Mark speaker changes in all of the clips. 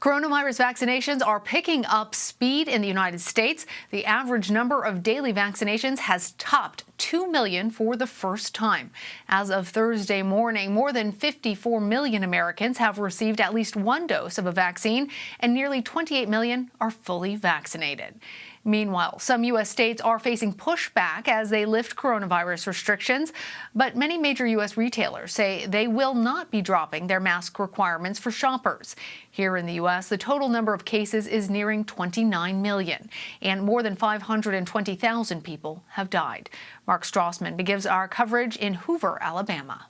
Speaker 1: Coronavirus vaccinations are picking up speed in the United States. The average number of daily vaccinations has topped 2 million for the first time. As of Thursday morning, more than 54 million Americans have received at least one dose of a vaccine, and nearly 28 million are fully vaccinated. Meanwhile, some U.S. states are facing pushback as they lift coronavirus restrictions, but many major U.S. retailers say they will not be dropping their mask requirements for shoppers. Here in the U.S., the total number of cases is nearing 29 million, and more than 520,000 people have died. Mark Strassmann begins our coverage in Hoover, Alabama.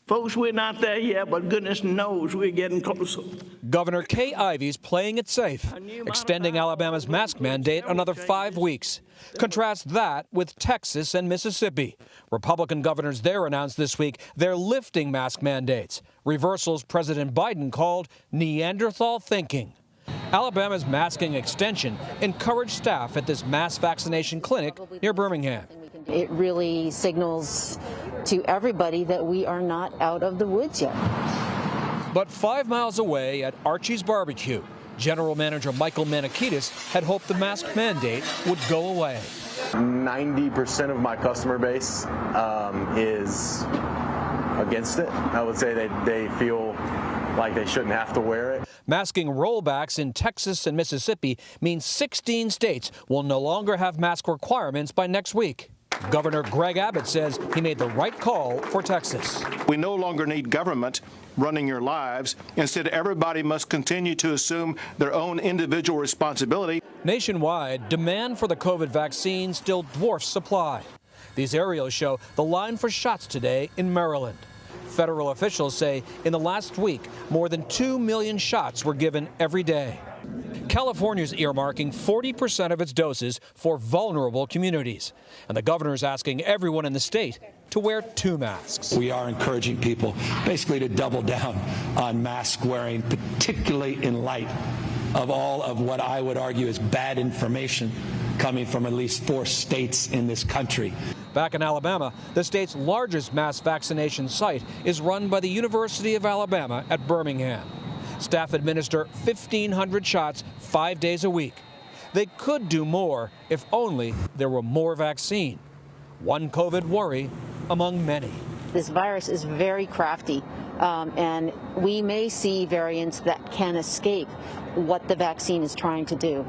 Speaker 2: Folks, we're not there yet, but goodness knows we're getting closer.
Speaker 3: Governor Kay Ivey's playing it safe, extending Alabama's mask mandate another 5 weeks. Contrast that with Texas and Mississippi. Republican governors there announced this week they're lifting mask mandates, reversals President Biden called Neanderthal thinking. Alabama's masking extension encouraged staff at this mass vaccination clinic near Birmingham.
Speaker 4: It really signals to everybody that we are not out of the woods yet.
Speaker 3: But 5 miles away at Archie's Barbecue, General Manager Michael Manikitis had hoped the mask mandate would go away.
Speaker 5: 90% of my customer base is against it. I would say they feel like they shouldn't have to wear it.
Speaker 3: Masking rollbacks in Texas and Mississippi means 16 states will no longer have mask requirements by next week. Governor Greg Abbott says he made the right call for Texas.
Speaker 6: We no longer need government running your lives. Instead, everybody must continue to assume their own individual responsibility.
Speaker 3: Nationwide, demand for the COVID vaccine still dwarfs supply. These aerials show the line for shots today in Maryland. Federal officials say in the last week, more than 2 million shots were given every day. California's earmarking 40% of its doses for vulnerable communities. And the governor's asking everyone in the state to wear 2 masks.
Speaker 7: We are encouraging people basically to double down on mask wearing, particularly in light of all of what I would argue is bad information coming from at least 4 states in this country.
Speaker 3: Back in Alabama, the state's largest mass vaccination site is run by the University of Alabama at Birmingham. Staff administer 1,500 shots 5 days a week. They could do more if only there were more vaccine. One COVID worry among many.
Speaker 4: This virus is very crafty, and we may see variants that can escape what the vaccine is trying to do.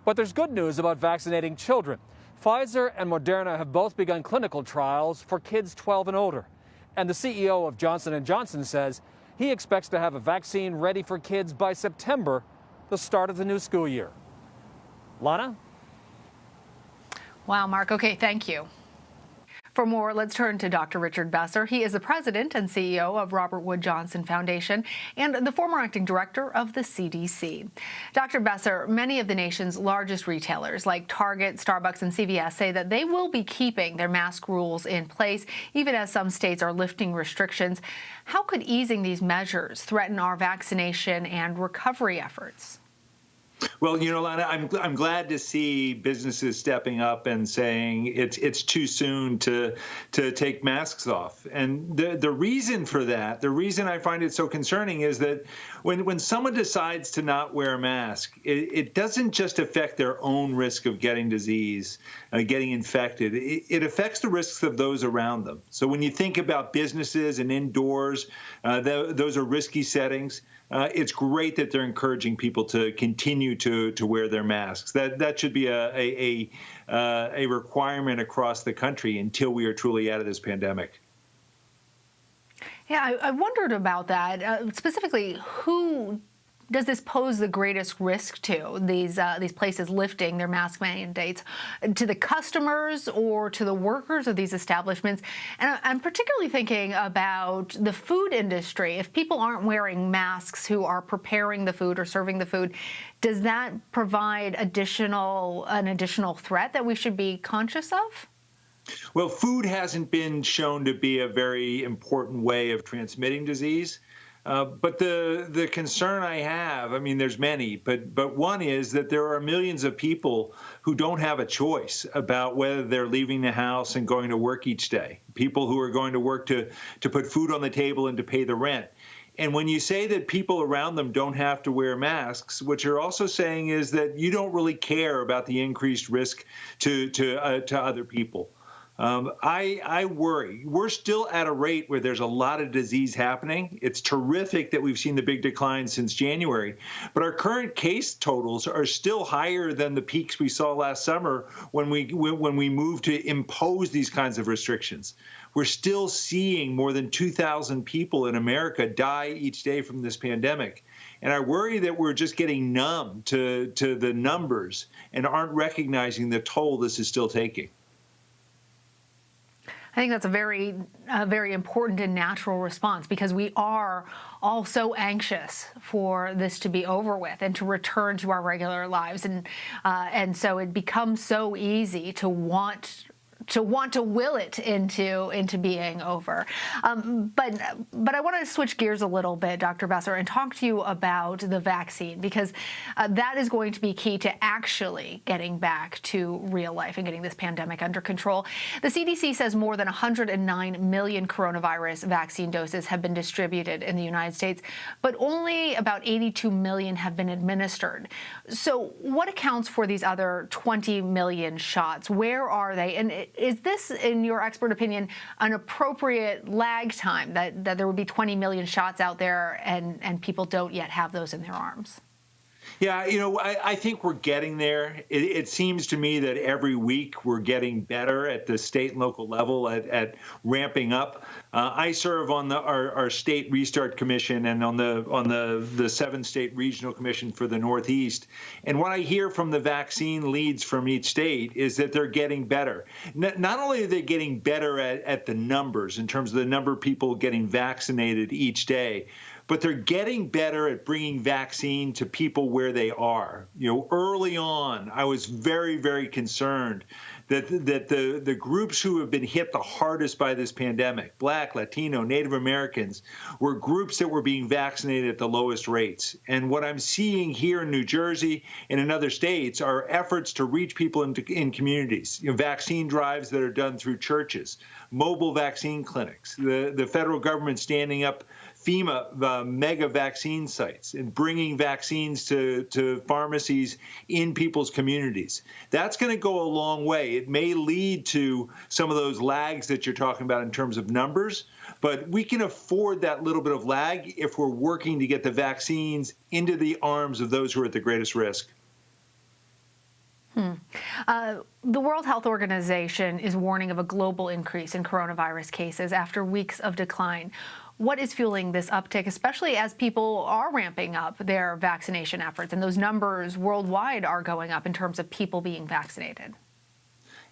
Speaker 3: But there's good news about vaccinating children. Pfizer and Moderna have both begun clinical trials for kids 12 and older. And the CEO of Johnson & Johnson says he expects to have a vaccine ready for kids by September, the start of the new school year. Lana?
Speaker 1: Wow, Mark. Okay, thank you. For more, let's turn to Dr. Richard Besser. He is the president and CEO of Robert Wood Johnson Foundation and the former acting director of the CDC. Dr. Besser, many of the nation's largest retailers like Target, Starbucks, and CVS say that they will be keeping their mask rules in place, even as some states are lifting restrictions. How could easing these measures threaten our vaccination and recovery efforts?
Speaker 8: Well, you know, Lana, I'm glad to see businesses stepping up and saying it's too soon to take masks off. And the reason for that, the reason I find it so concerning is that when someone decides to not wear a mask, it doesn't just affect their own risk of getting disease, getting infected. It affects the risks of those around them. So when you think about businesses and indoors, those are risky settings. It's great that they're encouraging people to continue to wear their masks. That should be a requirement across the country until we are truly out of this pandemic.
Speaker 1: Yeah, I wondered about that. Specifically, who does this pose the greatest risk to, these places lifting their mask mandates? To the customers or to the workers of these establishments? And I'm particularly thinking about the food industry. If people aren't wearing masks who are preparing the food or serving the food, does that provide an additional threat that we should be conscious of?
Speaker 8: Well, food hasn't been shown to be a very important way of transmitting disease. But the concern I have, I mean, there's many, but one is that there are millions of people who don't have a choice about whether they're leaving the house and going to work each day. People who are going to work to put food on the table and to pay the rent. And when you say that people around them don't have to wear masks, what you're also saying is that you don't really care about the increased risk to other people. I worry. We're still at a rate where there's a lot of disease happening. It's terrific that we've seen the big decline since January, but our current case totals are still higher than the peaks we saw last summer when we moved to impose these kinds of restrictions. We're still seeing more than 2,000 people in America die each day from this pandemic. And I worry that we're just getting numb to the numbers and aren't recognizing the toll this is still taking.
Speaker 1: I think that's a very important and natural response, because we are all so anxious for this to be over with and to return to our regular lives, and so it becomes so easy to want to will it into being over. But I want to switch gears a little bit, Dr. Besser, and talk to you about the vaccine, because that is going to be key to actually getting back to real life and getting this pandemic under control. The CDC says more than 109 million coronavirus vaccine doses have been distributed in the United States, but only about 82 million have been administered. So what accounts for these other 20 million shots? Where are they? And is this, in your expert opinion, an appropriate lag time that there would be 20 million shots out there and people don't yet have those in their arms?
Speaker 8: Yeah, I think we're getting there. It seems to me that every week we're getting better at the state and local level at ramping up. I serve on our state restart commission and on the 7-state regional commission for the Northeast. And what I hear from the vaccine leads from each state is that they're getting better. Not only are they getting better at the numbers in terms of the number of people getting vaccinated each day, but they're getting better at bringing vaccine to people where they are. Early on, I was very, very concerned that the groups who have been hit the hardest by this pandemic, Black, Latino, Native Americans, were groups that were being vaccinated at the lowest rates. And what I'm seeing here in New Jersey and in other states are efforts to reach people in communities, vaccine drives that are done through churches, mobile vaccine clinics, the federal government standing up FEMA mega vaccine sites and bringing vaccines to pharmacies in people's communities. That's going to go a long way. It may lead to some of those lags that you're talking about in terms of numbers, but we can afford that little bit of lag if we're working to get the vaccines into the arms of those who are at the greatest risk.
Speaker 1: The World Health Organization is warning of a global increase in coronavirus cases after weeks of decline. What is fueling this uptick, especially as people are ramping up their vaccination efforts and those numbers worldwide are going up in terms of people being vaccinated?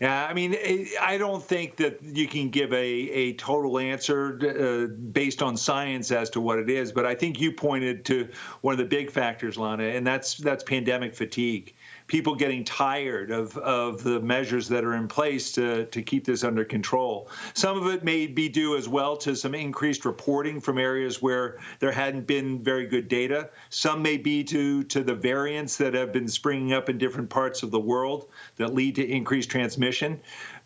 Speaker 8: Yeah, I mean, I don't think that you can give a total answer based on science as to what it is, but I think you pointed to one of the big factors, Lana, and that's pandemic fatigue. People getting tired of the measures that are in place to keep this under control. Some of it may be due as well to some increased reporting from areas where there hadn't been very good data. Some may be due to the variants that have been springing up in different parts of the world that lead to increased transmission.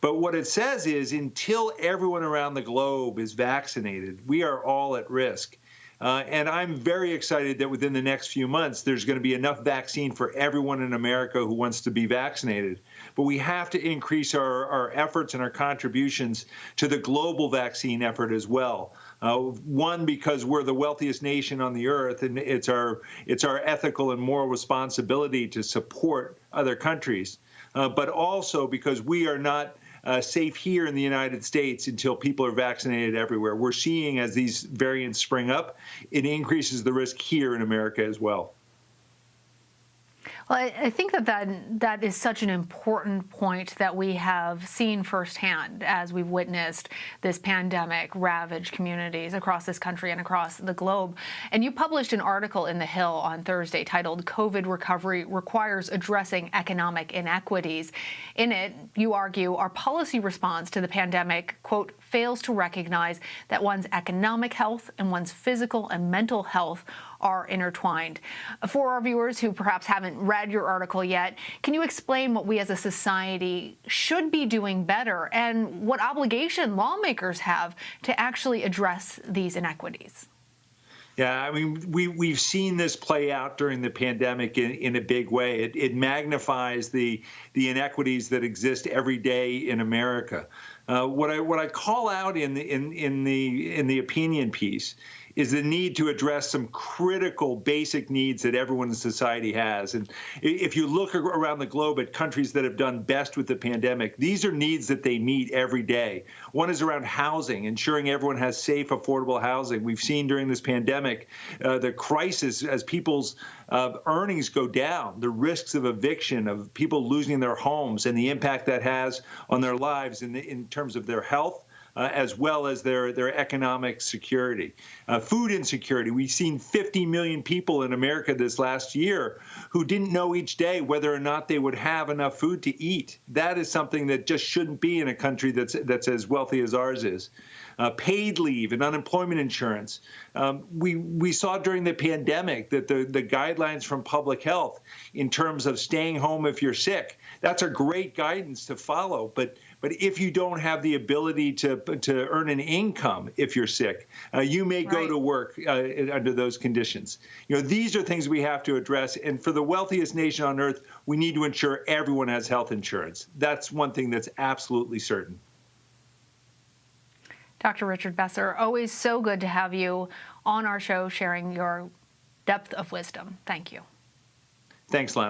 Speaker 8: But what it says is until everyone around the globe is vaccinated, we are all at risk. And I'm very excited that within the next few months, there's going to be enough vaccine for everyone in America who wants to be vaccinated. But we have to increase our efforts and our contributions to the global vaccine effort as well. One, because we're the wealthiest nation on the earth, and it's our ethical and moral responsibility to support other countries. But also because we are not safe here in the United States until people are vaccinated everywhere. We're seeing as these variants spring up, it increases the risk here in America as well.
Speaker 1: Well, I think that is such an important point that we have seen firsthand as we've witnessed this pandemic ravage communities across this country and across the globe. And you published an article in The Hill on Thursday titled "COVID Recovery Requires Addressing Economic Inequities." In it, you argue our policy response to the pandemic, quote, fails to recognize that one's economic health and one's physical and mental health are intertwined. For our viewers who perhaps haven't read your article yet, can you explain what we as a society should be doing better and what obligation lawmakers have to actually address these inequities?
Speaker 8: Yeah, I mean, we've seen this play out during the pandemic in a big way. It magnifies the inequities that exist every day in America. What I call out in the opinion piece is the need to address some critical basic needs that everyone in society has. And if you look around the globe at countries that have done best with the pandemic, these are needs that they meet every day. One is around housing, ensuring everyone has safe, affordable housing. We've seen during this pandemic the crisis as people's earnings go down, the risks of eviction, of people losing their homes, and the impact that has on their lives in terms of their health, as well as their economic security. Food insecurity. We've seen 50 million people in America this last year who didn't know each day whether or not they would have enough food to eat. That is something that just shouldn't be in a country that's as wealthy as ours is. Paid leave and unemployment insurance. We saw during the pandemic that the guidelines from public health in terms of staying home if you're sick, that's a great guidance to follow. But if you don't have the ability to earn an income if you're sick, you may go to work under those conditions. These are things we have to address. And for the wealthiest nation on earth, we need to ensure everyone has health insurance. That's one thing that's absolutely certain.
Speaker 1: Dr. Richard Besser, always so good to have you on our show sharing your depth of wisdom. Thank you.
Speaker 8: Thanks, Lana.